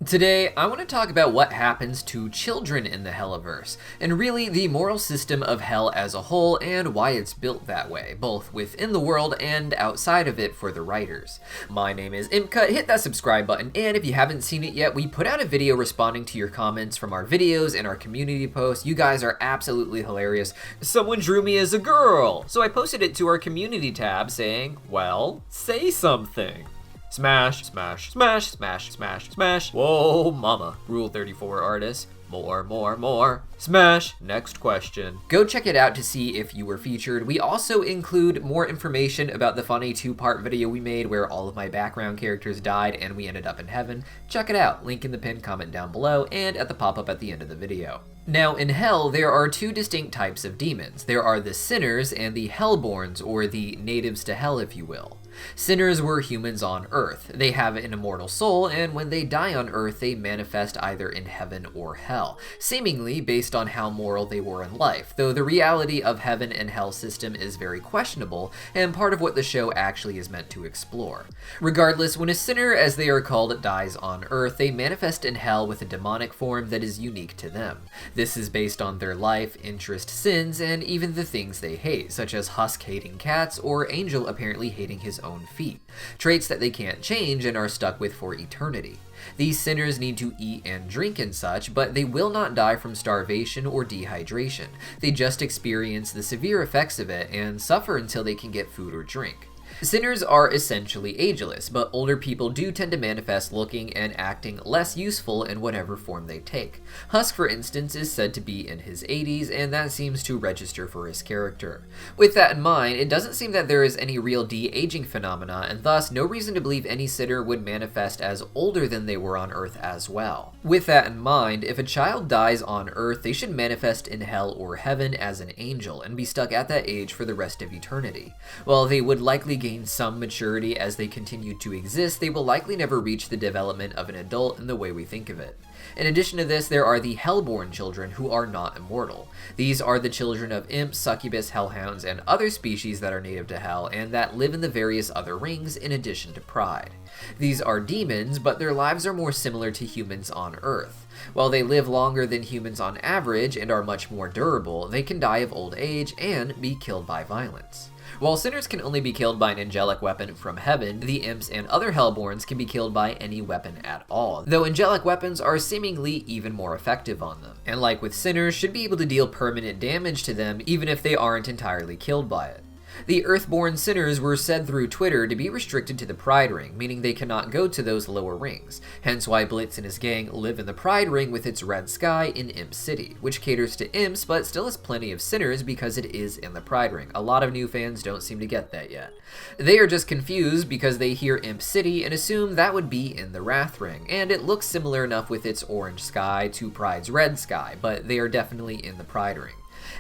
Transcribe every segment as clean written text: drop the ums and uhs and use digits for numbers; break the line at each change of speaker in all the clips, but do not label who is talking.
Today, I want to talk about what happens to children in the Helliverse, and really the moral system of Hell as a whole and why it's built that way, both within the world and outside of it for the writers. My name is ImpCut, hit that subscribe button, and if you haven't seen it yet, we put out a video responding to your comments from our videos and our community posts. You guys are absolutely hilarious. Someone drew me as a girl, so I posted it to our community tab saying, well, say something. Smash, smash, smash, smash, smash, smash. Whoa, mama. Rule 34 artists. More. Smash. Next question. Go check it out to see if you were featured. We also include more information about the funny 2-part video we made where all of my background characters died and we ended up in heaven. Check it out. Link in the pinned comment down below and at the pop-up at the end of the video. Now, in Hell, there are two distinct types of demons. There are the sinners and the Hellborns, or the natives to Hell, if you will. Sinners were humans on Earth. They have an immortal soul, and when they die on Earth, they manifest either in heaven or hell, seemingly based on how moral they were in life, though the reality of heaven and hell system is very questionable, and part of what the show actually is meant to explore. Regardless, when a sinner, as they are called, dies on Earth, they manifest in hell with a demonic form that is unique to them. This is based on their life, interest, sins, and even the things they hate, such as Husk hating cats or Angel apparently hating his own feet, traits that they can't change and are stuck with for eternity. These sinners need to eat and drink and such, but they will not die from starvation or dehydration. They just experience the severe effects of it and suffer until they can get food or drink. Sinners are essentially ageless, but older people do tend to manifest looking and acting less useful in whatever form they take. Husk, for instance, is said to be in his 80s, and that seems to register for his character. With that in mind, it doesn't seem that there is any real de-aging phenomena, and thus no reason to believe any sinner would manifest as older than they were on Earth as well. With that in mind, if a child dies on Earth, they should manifest in hell or heaven as an angel, and be stuck at that age for the rest of eternity. While they would likely gain some maturity as they continue to exist, they will likely never reach the development of an adult in the way we think of it. In addition to this, there are the Hellborn children who are not immortal. These are the children of imps, succubus, hellhounds, and other species that are native to Hell and that live in the various other rings in addition to Pride. These are demons, but their lives are more similar to humans on Earth. While they live longer than humans on average and are much more durable, they can die of old age and be killed by violence. While sinners can only be killed by an angelic weapon from heaven, the imps and other Hellborns can be killed by any weapon at all, though angelic weapons are seemingly even more effective on them, and like with sinners, should be able to deal permanent damage to them even if they aren't entirely killed by it. The Earthborn sinners were said through Twitter to be restricted to the Pride Ring, meaning they cannot go to those lower rings, hence why Blitz and his gang live in the Pride Ring with its red sky in Imp City, which caters to imps but still has plenty of sinners because it is in the Pride Ring. A lot of new fans don't seem to get that yet. They are just confused because they hear Imp City and assume that would be in the Wrath Ring, and it looks similar enough with its orange sky to Pride's red sky, but they are definitely in the Pride Ring.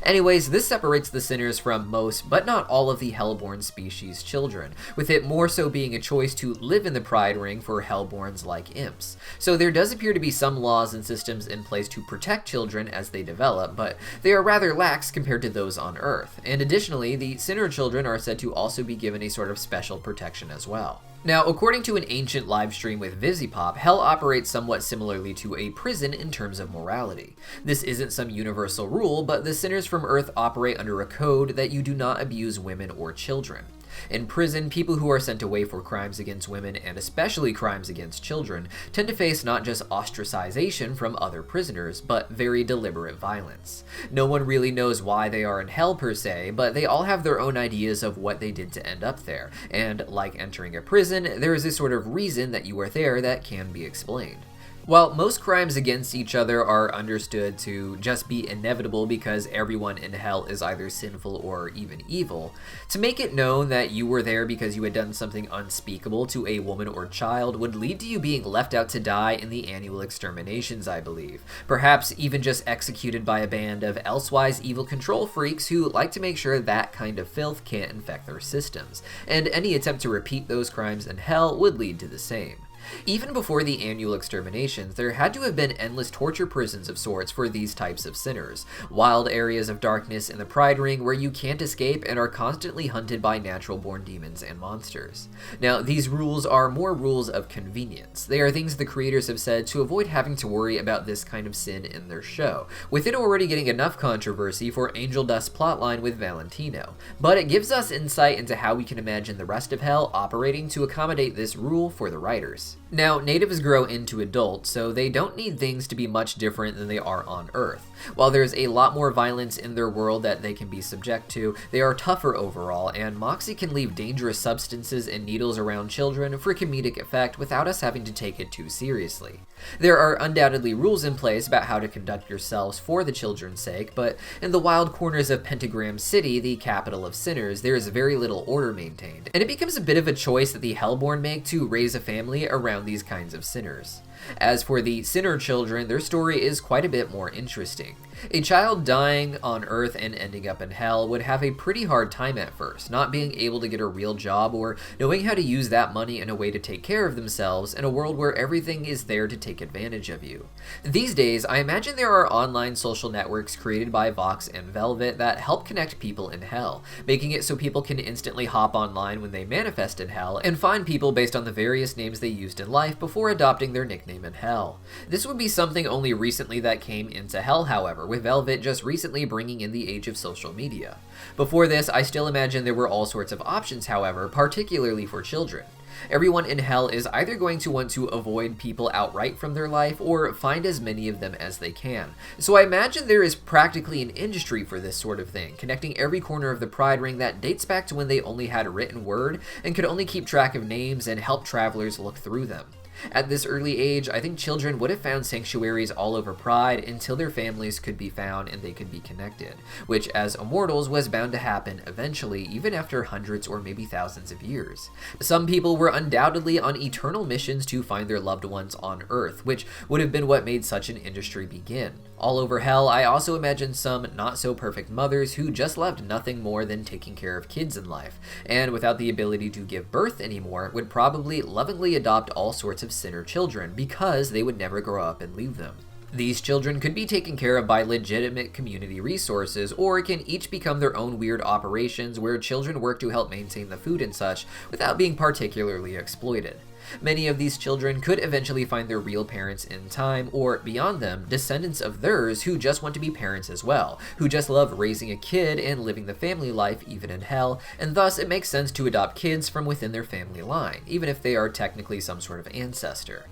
Anyways, this separates the sinners from most, but not all of the Hellborn species' children, with it more so being a choice to live in the Pride Ring for Hellborns like imps. So there does appear to be some laws and systems in place to protect children as they develop, but they are rather lax compared to those on Earth. And additionally, the sinner children are said to also be given a sort of special protection as well. Now, according to an ancient livestream with VisiPop, Hell operates somewhat similarly to a prison in terms of morality. This isn't some universal rule, but the sinners from Earth operate under a code that you do not abuse women or children. In prison, people who are sent away for crimes against women, and especially crimes against children, tend to face not just ostracization from other prisoners, but very deliberate violence. No one really knows why they are in hell per se, but they all have their own ideas of what they did to end up there, and like entering a prison, there is a sort of reason that you are there that can be explained. While most crimes against each other are understood to just be inevitable because everyone in hell is either sinful or even evil, to make it known that you were there because you had done something unspeakable to a woman or child would lead to you being left out to die in the annual exterminations, I believe. Perhaps even just executed by a band of elsewise evil control freaks who like to make sure that kind of filth can't infect their systems, and any attempt to repeat those crimes in hell would lead to the same. Even before the annual exterminations, there had to have been endless torture prisons of sorts for these types of sinners, wild areas of darkness in the Pride Ring where you can't escape and are constantly hunted by natural-born demons and monsters. Now, these rules are more rules of convenience. They are things the creators have said to avoid having to worry about this kind of sin in their show, with it already getting enough controversy for Angel Dust's plotline with Valentino. But it gives us insight into how we can imagine the rest of Hell operating to accommodate this rule for the writers. Now, natives grow into adults, so they don't need things to be much different than they are on Earth. While there's a lot more violence in their world that they can be subject to, they are tougher overall, and Moxie can leave dangerous substances and needles around children for comedic effect without us having to take it too seriously. There are undoubtedly rules in place about how to conduct yourselves for the children's sake, but in the wild corners of Pentagram City, the capital of sinners, there is very little order maintained, and it becomes a bit of a choice that the Hellborn make to raise a family around these kinds of sinners. As for the sinner children, their story is quite a bit more interesting. A child dying on Earth and ending up in Hell would have a pretty hard time at first, not being able to get a real job or knowing how to use that money in a way to take care of themselves in a world where everything is there to take advantage of you. These days, I imagine there are online social networks created by Vox and Velvet that help connect people in Hell, making it so people can instantly hop online when they manifest in Hell and find people based on the various names they used in life before adopting their nickname in Hell. This would be something only recently that came into Hell, however, with Velvet just recently bringing in the age of social media. Before this, I still imagine there were all sorts of options, however, particularly for children. Everyone in Hell is either going to want to avoid people outright from their life or find as many of them as they can. So I imagine there is practically an industry for this sort of thing, connecting every corner of the Pride Ring that dates back to when they only had a written word and could only keep track of names and help travelers look through them. At this early age, I think children would have found sanctuaries all over Pride until their families could be found and they could be connected, which as immortals was bound to happen eventually, even after hundreds or maybe thousands of years. Some people were undoubtedly on eternal missions to find their loved ones on Earth, which would have been what made such an industry begin. All over Hell, I also imagine some not-so-perfect mothers who just loved nothing more than taking care of kids in life, and without the ability to give birth anymore, would probably lovingly adopt all sorts of sinner children because they would never grow up and leave them. These children could be taken care of by legitimate community resources, or can each become their own weird operations where children work to help maintain the food and such without being particularly exploited. Many of these children could eventually find their real parents in time, or beyond them, descendants of theirs who just want to be parents as well, who just love raising a kid and living the family life even in Hell, and thus it makes sense to adopt kids from within their family line, even if they are technically some sort of ancestor.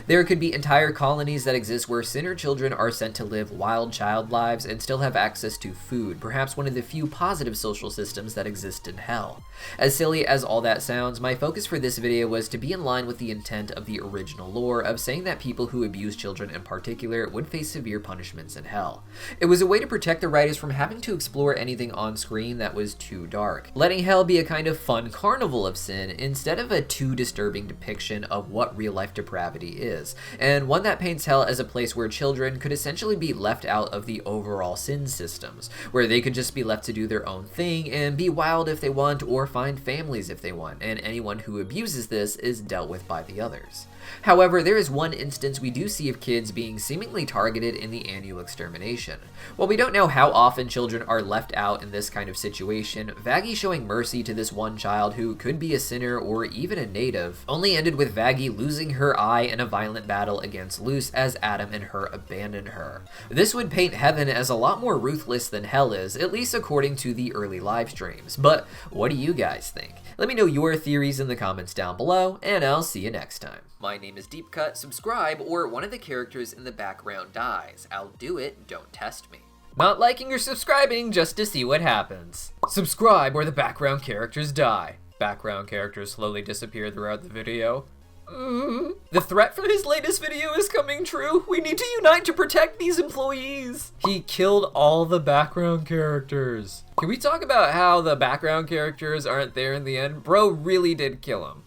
There could be entire colonies that exist where sinner children are sent to live wild child lives and still have access to food, perhaps one of the few positive social systems that exist in Hell. As silly as all that sounds, my focus for this video was to be in line with the intent of the original lore of saying that people who abuse children in particular would face severe punishments in Hell. It was a way to protect the writers from having to explore anything on screen that was too dark, letting Hell be a kind of fun carnival of sin instead of a too disturbing depiction of what real-life depravity is, and one that paints Hell as a place where children could essentially be left out of the overall sin systems, where they could just be left to do their own thing and be wild if they want or find families if they want, and anyone who abuses this is dealt with by the others. However, there is one instance we do see of kids being seemingly targeted in the annual extermination. While we don't know how often children are left out in this kind of situation, Vaggie showing mercy to this one child who could be a sinner or even a native only ended with Vaggie losing her eye in a violent battle against Luce as Adam and her abandoned her. This would paint Heaven as a lot more ruthless than Hell is, at least according to the early live streams. But what do you guys think? Let me know your theories in the comments down below, and I'll see you next time. My name is Deepcut, subscribe, or one of the characters in the background dies. I'll do it, don't test me. Not liking or subscribing just to see what happens. Subscribe or the background characters die. Background characters slowly disappear throughout the video. The threat from his latest video is coming true. We need to unite to protect these employees. He killed all the background characters. Can we talk about how the background characters aren't there in the end? Bro really did kill him.